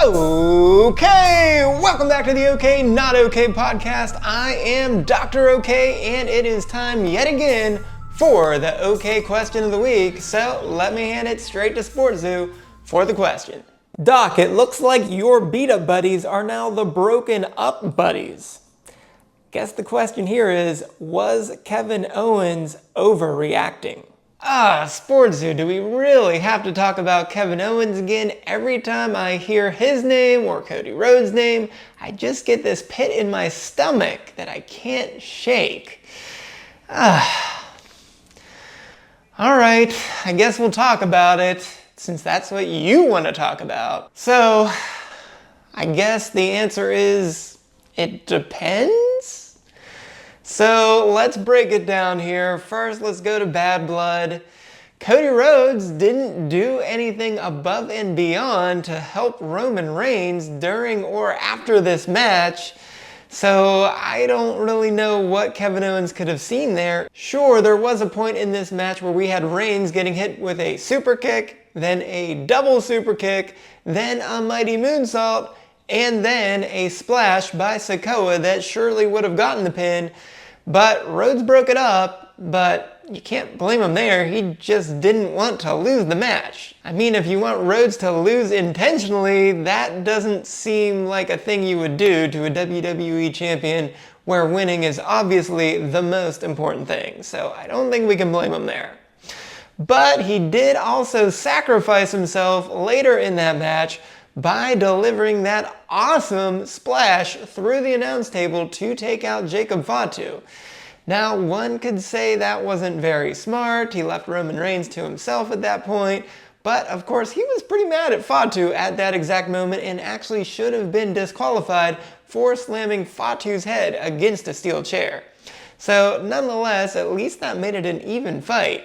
Okay, welcome back to the OK Not OK podcast. I am Dr. OK, and it is time yet again for the OK question of the week. So let me hand it straight to Sports Zoo for the question. Doc, it looks like your beat-up buddies are now the broken up buddies. Guess the question here is, was Kevin Owens overreacting? Sports Zoo, do we really have to talk about Kevin Owens again? Every time I hear his name or Cody Rhodes' name, I just get this pit in my stomach that I can't shake. Alright, I guess we'll talk about it, since that's what you want to talk about. So, I guess the answer is, it depends? So let's break it down here. First, let's go to Bad Blood. Cody Rhodes didn't do anything above and beyond to help Roman Reigns during or after this match. So I don't really know what Kevin Owens could have seen there. Sure, there was a point in this match where we had Reigns getting hit with a super kick, then a double super kick, then a mighty moonsault, and then a splash by Sikoa that surely would have gotten the pin. But Rhodes broke it up, but you can't blame him there. He just didn't want to lose the match. I mean, if you want Rhodes to lose intentionally, that doesn't seem like a thing you would do to a WWE champion where winning is obviously the most important thing. So I don't think we can blame him there. But he did also sacrifice himself later in that match by delivering that awesome splash through the announce table to take out Jacob Fatu. Now, one could say that wasn't very smart. He left Roman Reigns to himself at that point. But of course, he was pretty mad at Fatu at that exact moment and actually should have been disqualified for slamming Fatu's head against a steel chair. So nonetheless, at least that made it an even fight.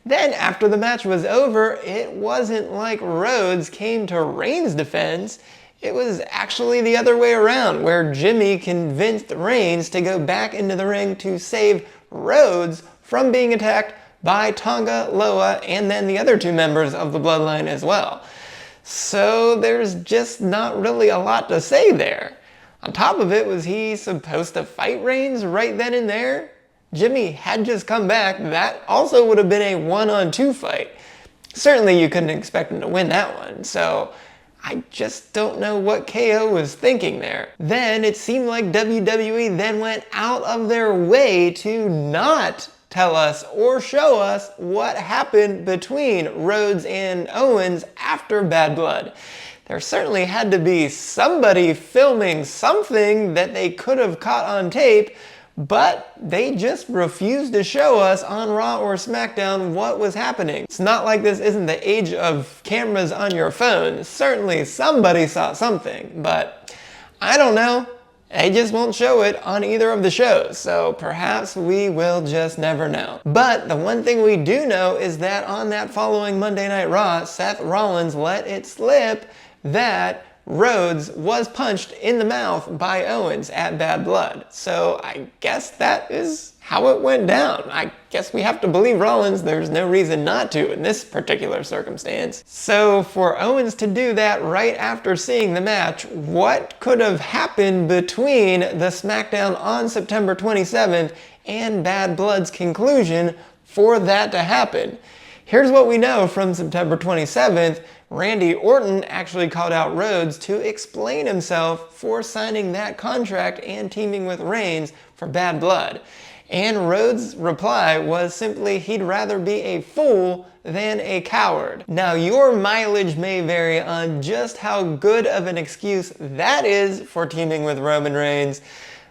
Then, after the match was over, it wasn't like Rhodes came to Reigns' defense. It was actually the other way around, where Jimmy convinced Reigns to go back into the ring to save Rhodes from being attacked by Tonga, Loa, and then the other two members of the Bloodline as well. So there's just not really a lot to say there. On top of it, was he supposed to fight Reigns right then and there? Jimmy had just come back. That also would have been a 1-on-2 fight. Certainly you couldn't expect him to win that one, so I just don't know what KO was thinking there. Then it seemed like WWE then went out of their way to not tell us or show us what happened between Rhodes and Owens after Bad Blood. There certainly had to be somebody filming something that they could have caught on tape, but they just refused to show us on Raw or SmackDown what was happening. It's not like this isn't the age of cameras on your phone. Certainly somebody saw something, but I don't know. They just won't show it on either of the shows, so perhaps we will just never know. But the one thing we do know is that on that following Monday Night Raw, Seth Rollins let it slip that Rhodes was punched in the mouth by Owens at Bad Blood. So I guess that is how it went down. I guess we have to believe Rollins. There's no reason not to in this particular circumstance. So for Owens to do that right after seeing the match, what could have happened between the SmackDown on September 27th and Bad Blood's conclusion for that to happen? Here's what we know from September 27th. Randy Orton actually called out Rhodes to explain himself for signing that contract and teaming with Reigns for Bad Blood. And Rhodes' reply was simply he'd rather be a fool than a coward. Now, your mileage may vary on just how good of an excuse that is for teaming with Roman Reigns,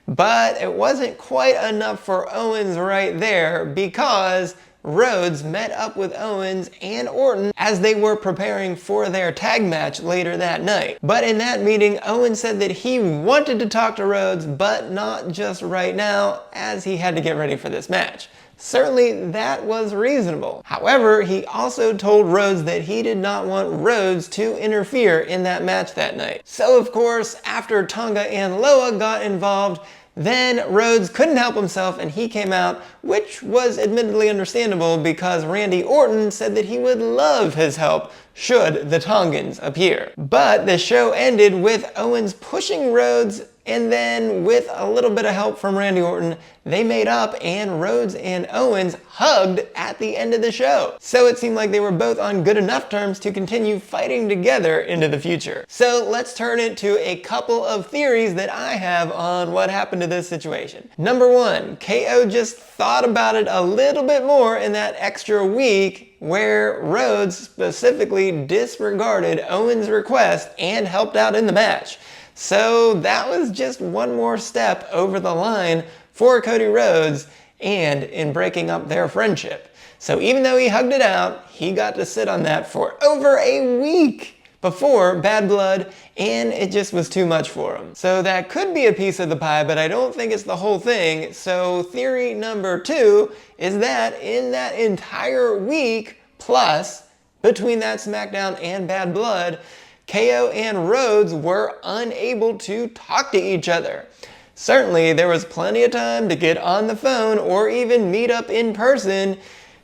but it wasn't quite enough for Owens right there, because Rhodes met up with Owens and Orton as they were preparing for their tag match later that night. But in that meeting, Owens said that he wanted to talk to Rhodes, but not just right now, as he had to get ready for this match. Certainly that was reasonable. However, he also told Rhodes that he did not want Rhodes to interfere in that match that night. So of course, after Tonga and Loa got involved, Then Rhodes couldn't help himself and he came out, which was admittedly understandable because Randy Orton said that he would love his help should the Tongans appear. But the show ended with Owens pushing Rhodes, and then with a little bit of help from Randy Orton, they made up and Rhodes and Owens hugged at the end of the show. So it seemed like they were both on good enough terms to continue fighting together into the future. So let's turn it to a couple of theories that I have on what happened to this situation. Number one, KO just thought about it a little bit more in that extra week where Rhodes specifically disregarded Owens' request and helped out in the match. So that was just one more step over the line for Cody Rhodes and in breaking up their friendship. So even though he hugged it out, he got to sit on that for over a week before Bad Blood, and it just was too much for him. So that could be a piece of the pie, but I don't think it's the whole thing. So theory number two is that in that entire week plus between that SmackDown and Bad Blood, KO and Rhodes were unable to talk to each other. Certainly, there was plenty of time to get on the phone or even meet up in person,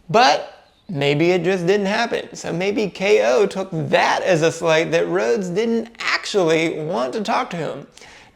but maybe it just didn't happen. So maybe KO took that as a slight that Rhodes didn't actually want to talk to him.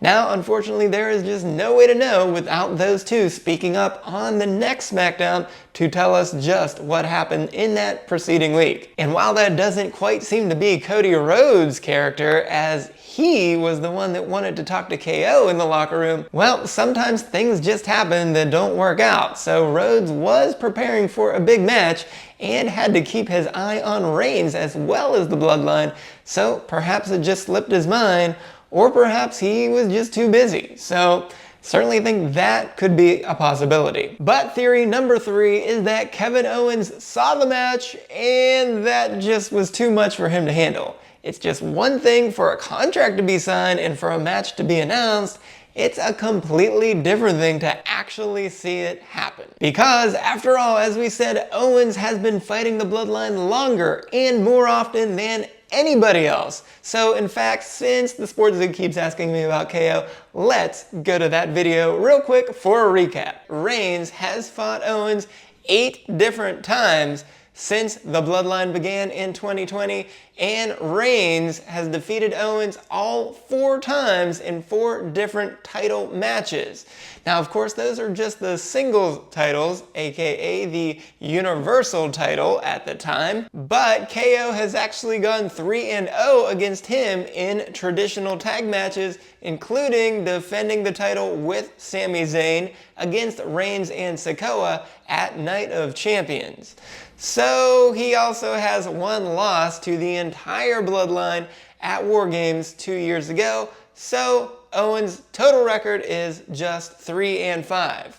Now, unfortunately, there is just no way to know without those two speaking up on the next SmackDown to tell us just what happened in that preceding week. And while that doesn't quite seem to be Cody Rhodes' character, as he was the one that wanted to talk to KO in the locker room, well, sometimes things just happen that don't work out. So Rhodes was preparing for a big match and had to keep his eye on Reigns as well as the Bloodline, so perhaps it just slipped his mind, or perhaps he was just too busy. So certainly think that could be a possibility. But theory number three is that Kevin Owens saw the match and that just was too much for him to handle. It's just one thing for a contract to be signed and for a match to be announced. It's a completely different thing to actually see it happen. Because after all, as we said, Owens has been fighting the Bloodline longer and more often than anybody else. So in fact, since the Sports League keeps asking me about KO, let's go to that video real quick for a recap. Reigns has fought Owens 8 different times since the Bloodline began in 2020, and Reigns has defeated Owens all 4 times in 4 different title matches. Now, of course, those are just the singles titles, aka the Universal title at the time, but KO has actually gone 3-0 against him in traditional tag matches, including defending the title with Sami Zayn against Reigns and Sikoa at Night of Champions. So he also has 1 loss to the entire Bloodline at War Games 2 years ago, so Owens' total record is just 3-5.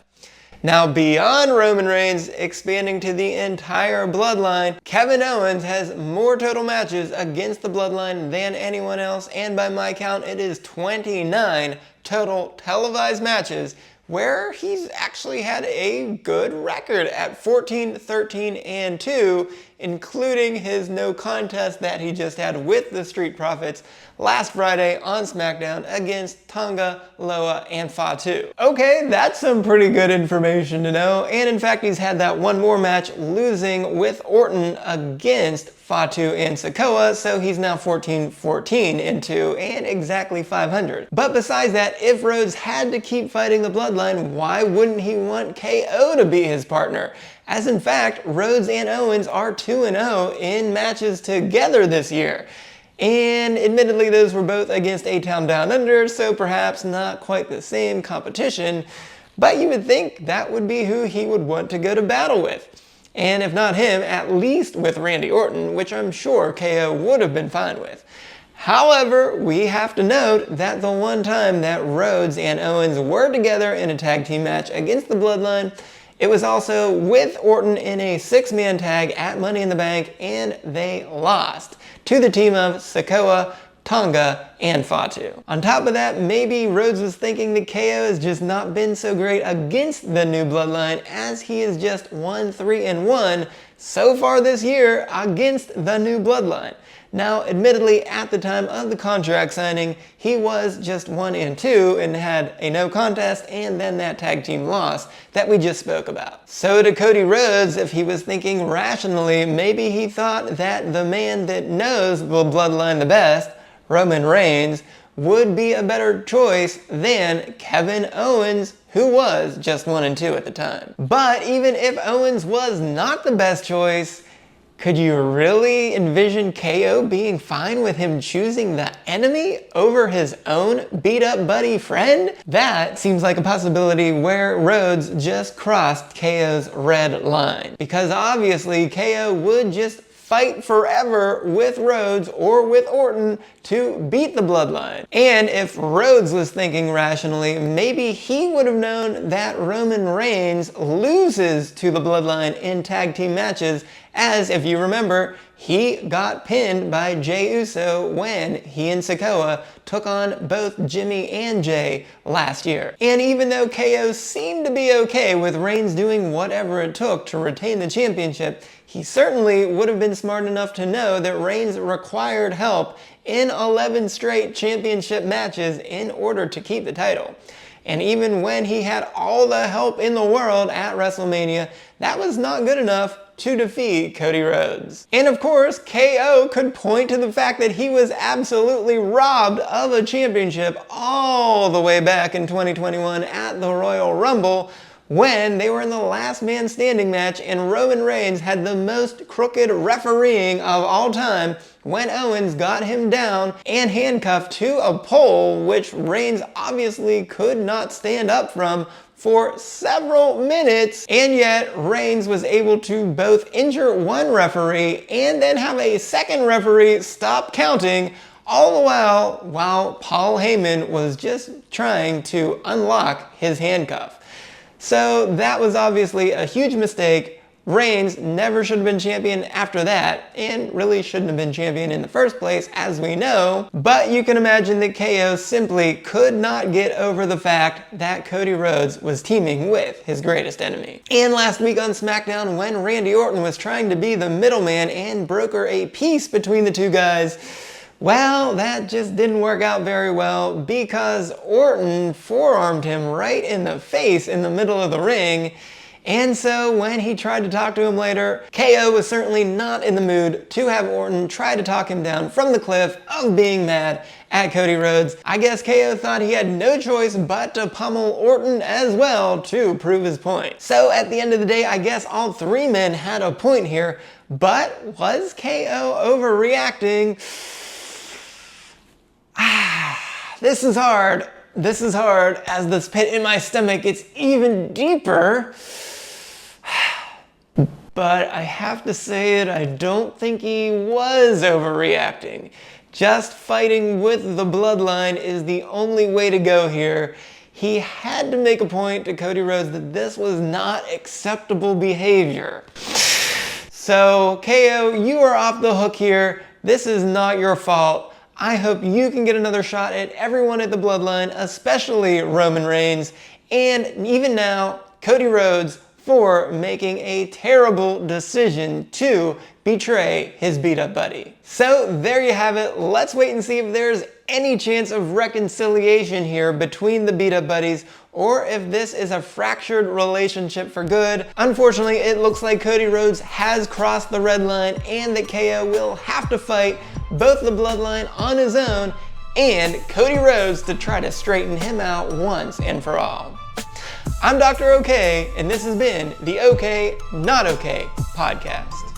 Now, beyond Roman Reigns expanding to the entire Bloodline, Kevin Owens has more total matches against the Bloodline than anyone else, and by my count, it is 29 total televised matches where he's actually had a good record at 14, 13, and 2, including his no contest that he just had with the Street Profits last Friday on SmackDown against Tonga, Loa, and Fatu. Okay, that's some pretty good information to know, and in fact he's had that one more match losing with Orton against Fatu and Sikoa, so he's now 14, 14, and 2, and exactly 500. But besides that, if Rhodes had to keep fighting the Bloodline, why wouldn't he want KO to be his partner? As in fact, Rhodes and Owens are 2-0 in matches together this year. And admittedly, those were both against A-Town Down Under, so perhaps not quite the same competition, but you would think that would be who he would want to go to battle with. And if not him, at least with Randy Orton, which I'm sure KO would have been fine with. However, we have to note that the one time that Rhodes and Owens were together in a tag team match against the Bloodline, it was also with Orton in a 6-man tag at Money in the Bank, and they lost to the team of Sikoa, Tonga, and Fatu. On top of that, maybe Rhodes was thinking that KO has just not been so great against the new Bloodline, as he is just 1-3-1 so far this year against the new Bloodline. Now, admittedly, at the time of the contract signing, he was just 1-2 and had a no contest and then that tag team loss that we just spoke about. So to Cody Rhodes, if he was thinking rationally, maybe he thought that the man that knows the bloodline the best, Roman Reigns, would be a better choice than Kevin Owens, who was just 1-2 at the time. But even if Owens was not the best choice, could you really envision KO being fine with him choosing the enemy over his own beat-up buddy friend? That seems like a possibility where Rhodes just crossed KO's red line. Because obviously KO would just fight forever with Rhodes or with Orton to beat the bloodline. And if Rhodes was thinking rationally, maybe he would have known that Roman Reigns loses to the bloodline in tag team matches, as if you remember, he got pinned by Jey Uso when he and Sikoa took on both Jimmy and Jey last year. And even though KO seemed to be okay with Reigns doing whatever it took to retain the championship, he certainly would have been smart enough to know that Reigns required help in 11 straight championship matches in order to keep the title. And even when he had all the help in the world at WrestleMania, that was not good enough to defeat Cody Rhodes. And of course, KO could point to the fact that he was absolutely robbed of a championship all the way back in 2021 at the Royal Rumble, when they were in the last man standing match and Roman Reigns had the most crooked refereeing of all time when Owens got him down and handcuffed to a pole, which Reigns obviously could not stand up from for several minutes, and yet Reigns was able to both injure one referee and then have a second referee stop counting, all the while Paul Heyman was just trying to unlock his handcuff. So that was obviously a huge mistake. Reigns never should have been champion after that, and really shouldn't have been champion in the first place, as we know. But you can imagine that KO simply could not get over the fact that Cody Rhodes was teaming with his greatest enemy. And last week on SmackDown, when Randy Orton was trying to be the middleman and broker a peace between the two guys, well, that just didn't work out very well because Orton forearmed him right in the face in the middle of the ring. And so when he tried to talk to him later, KO was certainly not in the mood to have Orton try to talk him down from the cliff of being mad at Cody Rhodes. I guess KO thought he had no choice but to pummel Orton as well to prove his point. So at the end of the day, I guess all three men had a point here, but was KO overreacting? This is hard. This is hard. As this pit in my stomach gets even deeper. But I have to say it, I don't think he was overreacting. Just fighting with the bloodline is the only way to go here. He had to make a point to Cody Rhodes that this was not acceptable behavior. So, KO, you are off the hook here. This is not your fault. I hope you can get another shot at everyone at the bloodline, especially Roman Reigns, and even now, Cody Rhodes, for making a terrible decision to betray his beat-up buddy. So there you have it. Let's wait and see if there's any chance of reconciliation here between the beat-up buddies, or if this is a fractured relationship for good. Unfortunately, it looks like Cody Rhodes has crossed the red line and that KO will have to fight both the bloodline on his own and Cody Rhodes to try to straighten him out once and for all. I'm Doktor O'Kay, and this has been the OK Not OK podcast.